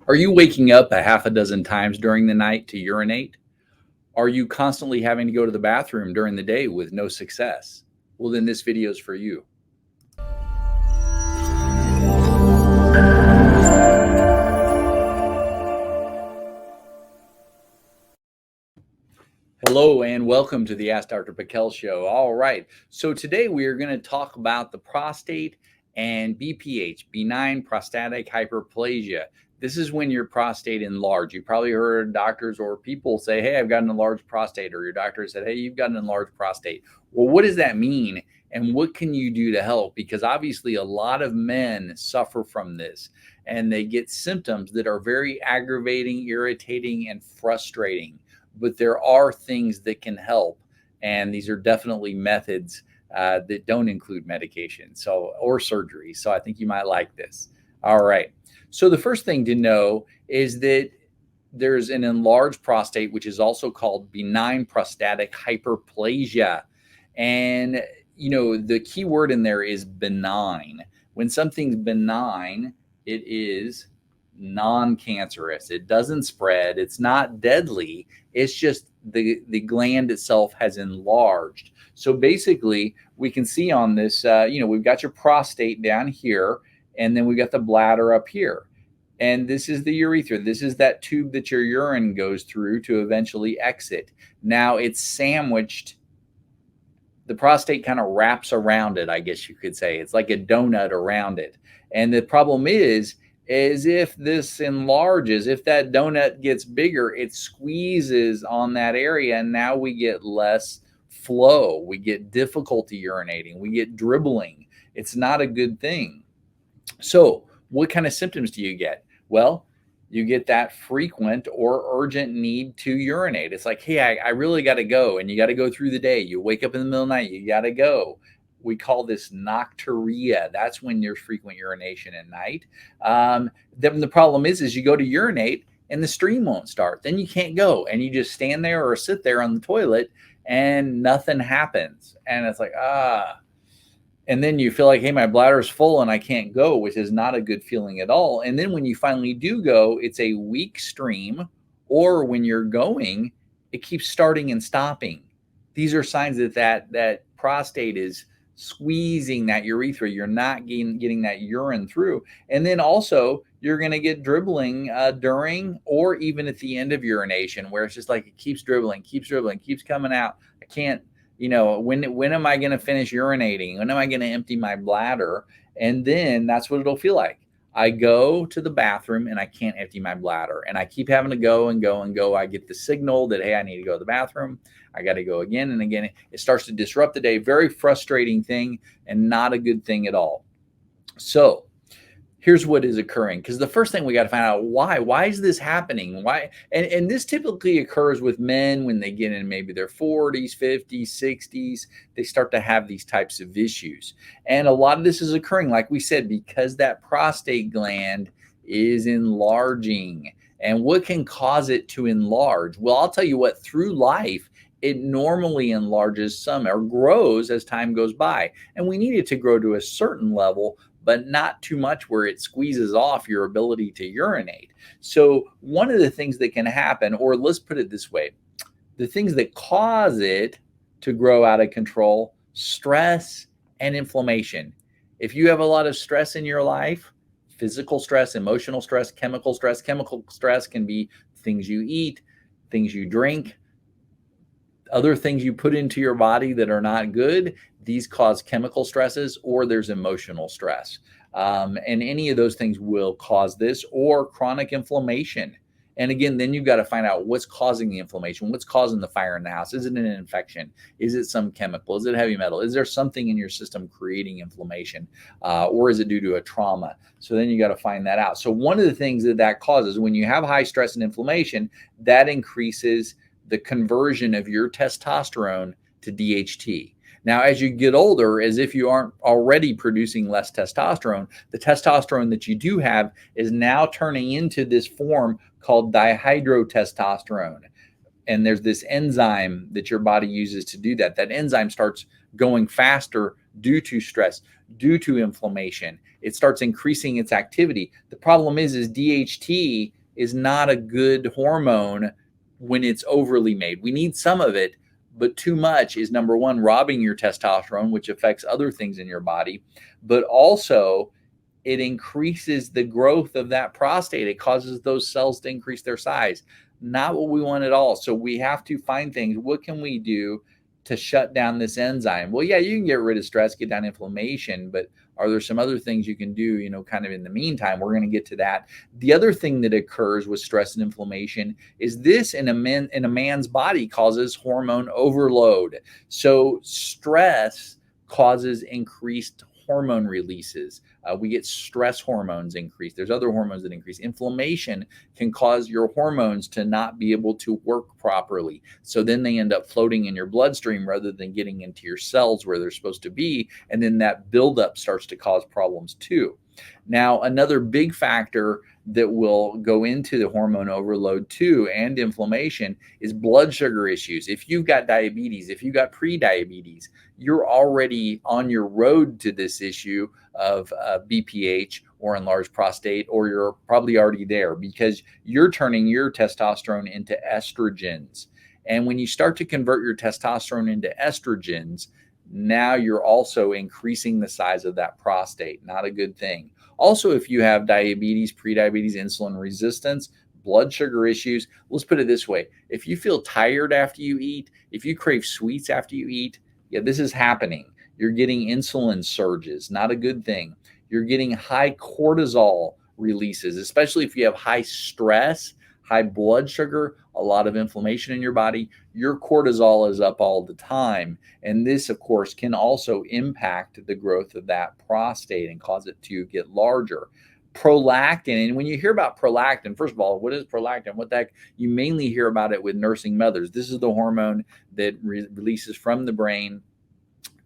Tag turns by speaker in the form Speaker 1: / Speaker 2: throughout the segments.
Speaker 1: Are you waking up a half a dozen times during the night to urinate? Are you constantly having to go to the bathroom during the day with no success? Well, then this video is for you. Hello and welcome to the Ask Dr. Pickel show. All right, so today we are going to talk about the prostate and BPH, benign prostatic hyperplasia. This is when your prostate enlarged. You probably heard doctors or people say, hey, I've got an enlarged prostate, or your doctor said, hey, you've got an enlarged prostate. Well, what does that mean? And what can you do to help? Because obviously a lot of men suffer from this and they get symptoms that are very aggravating, irritating, and frustrating. But there are things that can help. And these are definitely methods that don't include medication or surgery. So I think you might like this. All right. So the first thing to know is that there's an enlarged prostate, which is also called benign prostatic hyperplasia. And, you know, the key word in there is benign. When something's benign, it is non-cancerous. It doesn't spread. It's not deadly. It's just the gland itself has enlarged. So basically, we can see on this, we've got your prostate down here, and then we got the bladder up here. And this is the urethra. This is that tube that your urine goes through to eventually exit. Now it's sandwiched. The prostate kind of wraps around it, I guess you could say. It's like a donut around it. And the problem is if this enlarges, if that donut gets bigger, it squeezes on that area, and now we get less flow. We get difficulty urinating. We get dribbling. It's not a good thing. So what kind of symptoms do you get? Well, you get that frequent or urgent need to urinate. It's like, hey, I really got to go. And you got to go through the day. You wake up in the middle of the night, you got to go. We call this nocturia. That's when there's frequent urination at night. Then the problem is you go to urinate and the stream won't start. Then you can't go. And you just stand there or sit there on the toilet and nothing happens. And it's like, And then you feel like, hey, my bladder's full and I can't go, which is not a good feeling at all. And then when you finally do go, it's a weak stream, or when you're going, it keeps starting and stopping. These are signs that prostate is squeezing that urethra. You're not getting that urine through. And then also you're going to get dribbling during or even at the end of urination, where it's just like it keeps dribbling, keeps coming out. I can't, when am I going to finish urinating? When am I going to empty my bladder? And then that's what it'll feel like. I go to the bathroom and I can't empty my bladder, and I keep having to go and go and go. I get the signal that, hey, I need to go to the bathroom. I got to go again and again. It starts to disrupt the day. Very frustrating thing and not a good thing at all. So here's what is occurring, because the first thing we got to find out, why is this happening? Why? And this typically occurs with men when they get in maybe their 40s, 50s, 60s. They start to have these types of issues. And a lot of this is occurring, like we said, because that prostate gland is enlarging. And what can cause it to enlarge? Well, I'll tell you what, through life, it normally enlarges some or grows as time goes by. And we need it to grow to a certain level, but not too much where it squeezes off your ability to urinate. So one of the things that can happen, or let's put it this way, the things that cause it to grow out of control: stress and inflammation. If you have a lot of stress in your life, physical stress, emotional stress, chemical stress. Chemical stress can be things you eat, things you drink, other things you put into your body that are not good. These cause chemical stresses, or there's emotional stress. And any of those things will cause this, or chronic inflammation. And again, then you've got to find out what's causing the inflammation, what's causing the fire in the house. Is it an infection? Is it some chemical? Is it heavy metal? Is there something in your system creating inflammation? Or is it due to a trauma? So then you got to find that out. So one of the things that causes, when you have high stress and inflammation, that increases the conversion of your testosterone to DHT. Now, as you get older, as if you aren't already producing less testosterone, the testosterone that you do have is now turning into this form called dihydrotestosterone. And there's this enzyme that your body uses to do that. That enzyme starts going faster due to stress. due to inflammation. It starts increasing its activity. The problem is DHT is not a good hormone when it's overly made. We need some of it, but too much is, number one, robbing your testosterone, which affects other things in your body, but also it increases the growth of that prostate. It causes those cells to increase their size. Not what we want at all. So we have to find things. What can we do to shut down this enzyme? Well, yeah, you can get rid of stress, get down inflammation, but are there some other things you can do, kind of in the meantime? We're going to get to that. The other thing that occurs with stress and inflammation is this in a man's body causes hormone overload. So stress causes increased hormone releases. We get stress hormones increase. There's other hormones that increase. Inflammation can cause your hormones to not be able to work properly. So then they end up floating in your bloodstream rather than getting into your cells where they're supposed to be. And then that buildup starts to cause problems too. Now, another big factor that will go into the hormone overload too and inflammation is blood sugar issues. If you've got diabetes, if you've got pre-diabetes, you're already on your road to this issue of BPH or enlarged prostate, or you're probably already there because you're turning your testosterone into estrogens. And when you start to convert your testosterone into estrogens, now you're also increasing the size of that prostate. Not a good thing. Also, if you have diabetes, prediabetes, insulin resistance, blood sugar issues, let's put it this way. If you feel tired after you eat, if you crave sweets after you eat, yeah, this is happening. You're getting insulin surges, not a good thing. You're getting high cortisol releases, especially if you have high stress, high blood sugar, a lot of inflammation in your body. Your cortisol is up all the time. And this, of course, can also impact the growth of that prostate and cause it to get larger. Prolactin, and when you hear about prolactin, first of all, what is prolactin? What the heck? You mainly hear about it with nursing mothers. This is the hormone that releases from the brain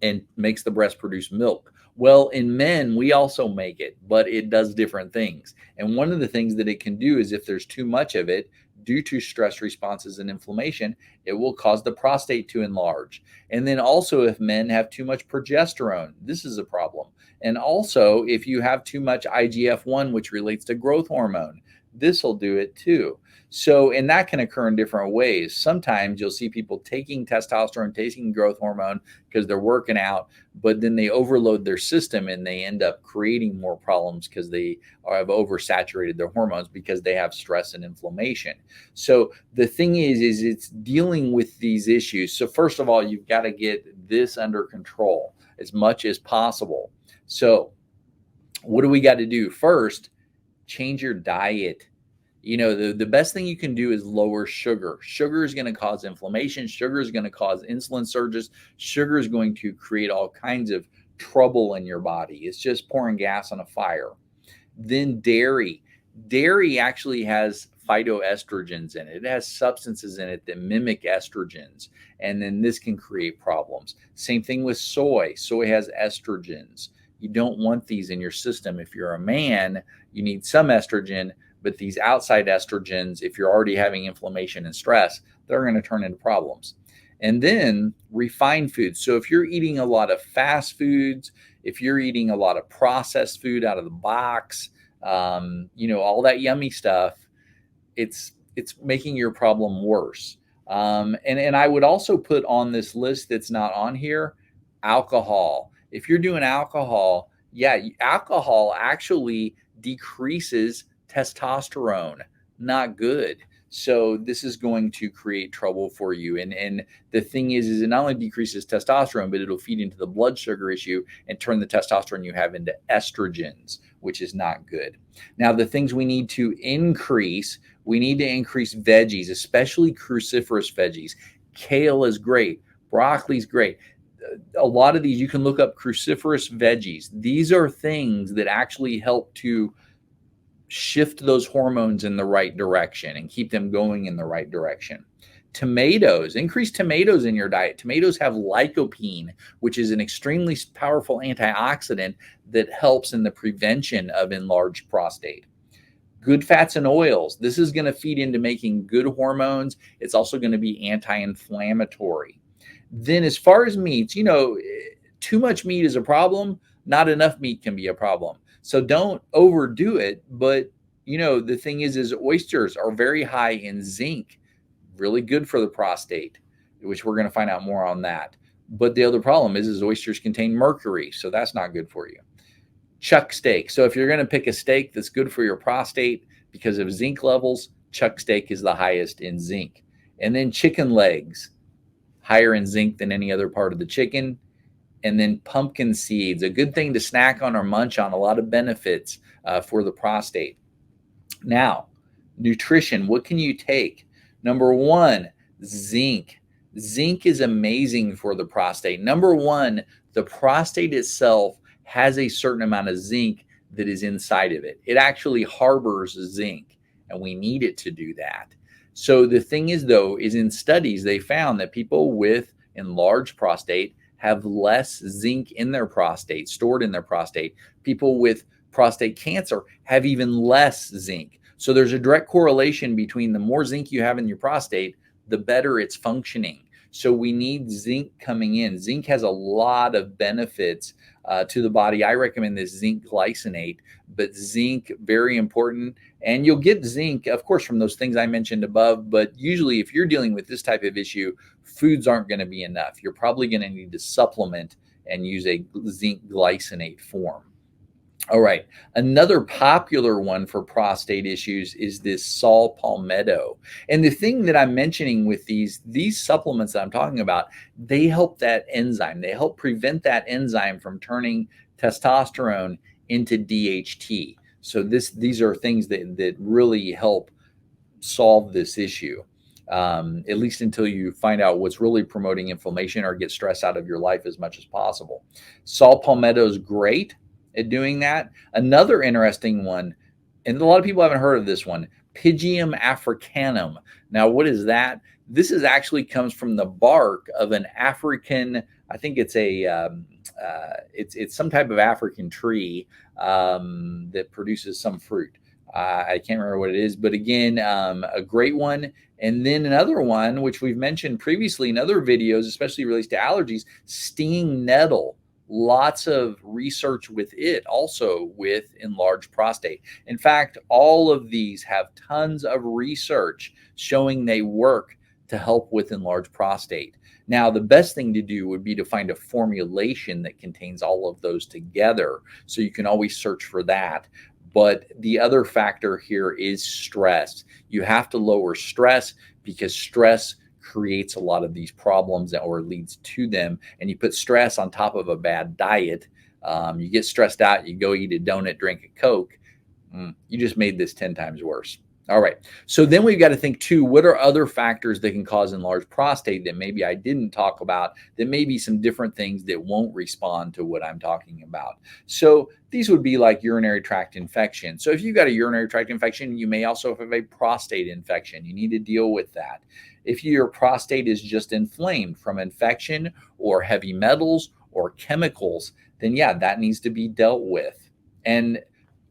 Speaker 1: and makes the breast produce milk. Well, in men, we also make it, but it does different things. And one of the things that it can do is if there's too much of it, due to stress responses and inflammation, it will cause the prostate to enlarge. And then also if men have too much progesterone, this is a problem. And also if you have too much IGF-1, which relates to growth hormone, this will do it too. So, and that can occur in different ways. Sometimes you'll see people taking testosterone, taking growth hormone because they're working out, but then they overload their system and they end up creating more problems because they have oversaturated their hormones because they have stress and inflammation. So the thing is it's dealing with these issues. So first of all, you've got to get this under control as much as possible. So what do we got to do? First, change your diet. The best thing you can do is lower sugar. Sugar is going to cause inflammation. Sugar is going to cause insulin surges. Sugar is going to create all kinds of trouble in your body. It's just pouring gas on a fire. Then dairy. Dairy actually has phytoestrogens in it. It has substances in it that mimic estrogens. And then this can create problems. Same thing with soy. Soy has estrogens. You don't want these in your system. If you're a man, you need some estrogen. But these outside estrogens, if you're already having inflammation and stress, they're going to turn into problems. And then refined foods. So if you're eating a lot of fast foods, if you're eating a lot of processed food out of the box, all that yummy stuff, it's making your problem worse. And I would also put on this list that's not on here, alcohol. If you're doing alcohol, alcohol actually decreases testosterone. Not good. So this is going to create trouble for you. And the thing is it not only decreases testosterone, but it'll feed into the blood sugar issue and turn the testosterone you have into estrogens, which is not good. Now, the things we need to increase veggies, especially cruciferous veggies. Kale is great. Broccoli is great. A lot of these, you can look up cruciferous veggies. These are things that actually help to shift those hormones in the right direction and keep them going in the right direction. Tomatoes, increase tomatoes in your diet. Tomatoes have lycopene, which is an extremely powerful antioxidant that helps in the prevention of enlarged prostate. Good fats and oils. This is going to feed into making good hormones. It's also going to be anti-inflammatory. Then as far as meats, too much meat is a problem. Not enough meat can be a problem. So don't overdo it. But the thing is oysters are very high in zinc, really good for the prostate, which we're going to find out more on that. But the other problem is oysters contain mercury, so that's not good for you. Chuck steak. So if you're going to pick a steak that's good for your prostate because of zinc levels, chuck steak is the highest in zinc. And then chicken legs, higher in zinc than any other part of the chicken. And then pumpkin seeds, a good thing to snack on or munch on, a lot of benefits for the prostate. Now, nutrition, what can you take? Number one, zinc. Zinc is amazing for the prostate. Number one, the prostate itself has a certain amount of zinc that is inside of it. It actually harbors zinc, and we need it to do that. So the thing is, though, is in studies, they found that people with enlarged prostate have less zinc in their prostate, stored in their prostate. People with prostate cancer have even less zinc. So there's a direct correlation between the more zinc you have in your prostate, the better it's functioning. So we need zinc coming in. Zinc has a lot of benefits to the body. I recommend this zinc glycinate, but zinc, very important. And you'll get zinc, of course, from those things I mentioned above. But usually if you're dealing with this type of issue, foods aren't going to be enough. You're probably going to need to supplement and use a zinc glycinate form. All right. Another popular one for prostate issues is this saw palmetto. And the thing that I'm mentioning with these supplements that I'm talking about, they help that enzyme. They help prevent that enzyme from turning testosterone into DHT. So these are things that really help solve this issue, at least until you find out what's really promoting inflammation or get stress out of your life as much as possible. Saw palmetto is great at doing that. Another interesting one, and a lot of people haven't heard of this one, Pygium africanum. Now, what is that? This is actually comes from the bark of an African, I think it's it's some type of African tree that produces some fruit. I can't remember what it is, but again, a great one. And then another one, which we've mentioned previously in other videos, especially related to allergies, stinging nettle. Lots of research with it, also with enlarged prostate. In fact, all of these have tons of research showing they work to help with enlarged prostate. Now, the best thing to do would be to find a formulation that contains all of those together. So you can always search for that. But the other factor here is stress. You have to lower stress because stress creates a lot of these problems or leads to them. And you put stress on top of a bad diet. You get stressed out, you go eat a donut, drink a Coke. You just made this 10 times worse. All right. So then we've got to think too, what are other factors that can cause enlarged prostate that maybe I didn't talk about, that may be some different things that won't respond to what I'm talking about. So these would be like urinary tract infection. So if you've got a urinary tract infection, you may also have a prostate infection. You need to deal with that. If your prostate is just inflamed from infection or heavy metals or chemicals, then yeah, that needs to be dealt with. And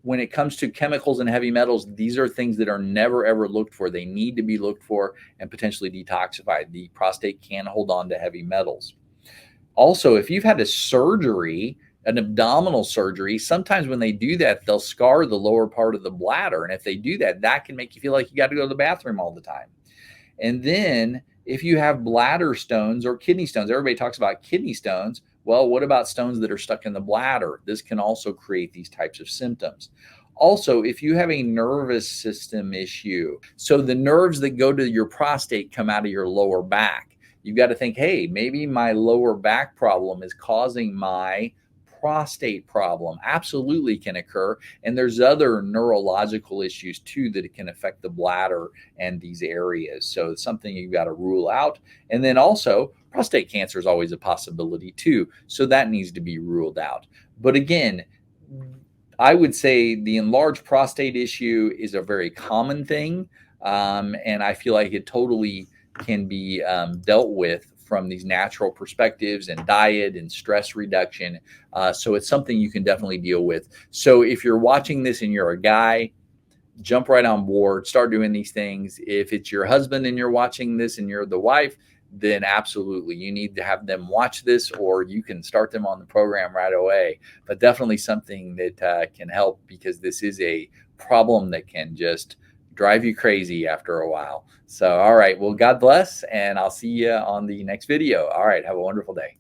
Speaker 1: when it comes to chemicals and heavy metals, these are things that are never, ever looked for. They need to be looked for and potentially detoxified. The prostate can hold on to heavy metals. Also, if you've had a surgery, an abdominal surgery, sometimes when they do that, they'll scar the lower part of the bladder. And if they do that, that can make you feel like you got to go to the bathroom all the time. And then if you have bladder stones or kidney stones, everybody talks about kidney stones. Well, what about stones that are stuck in the bladder? This can also create these types of symptoms. Also, if you have a nervous system issue, so the nerves that go to your prostate come out of your lower back, you've got to think, hey, maybe my lower back problem is causing my prostate problem. Absolutely can occur. And there's other neurological issues too that can affect the bladder and these areas. So it's something you've got to rule out. And then also prostate cancer is always a possibility too. So that needs to be ruled out. But again, I would say the enlarged prostate issue is a very common thing. And I feel like it totally can be dealt with from these natural perspectives and diet and stress reduction. So it's something you can definitely deal with. So if you're watching this and you're a guy, jump right on board, start doing these things. If it's your husband and you're watching this and you're the wife, then absolutely you need to have them watch this, or you can start them on the program right away. But definitely something that can help, because this is a problem that can just drive you crazy after a while. So, all right. Well, God bless, and I'll see you on the next video. All right. Have a wonderful day.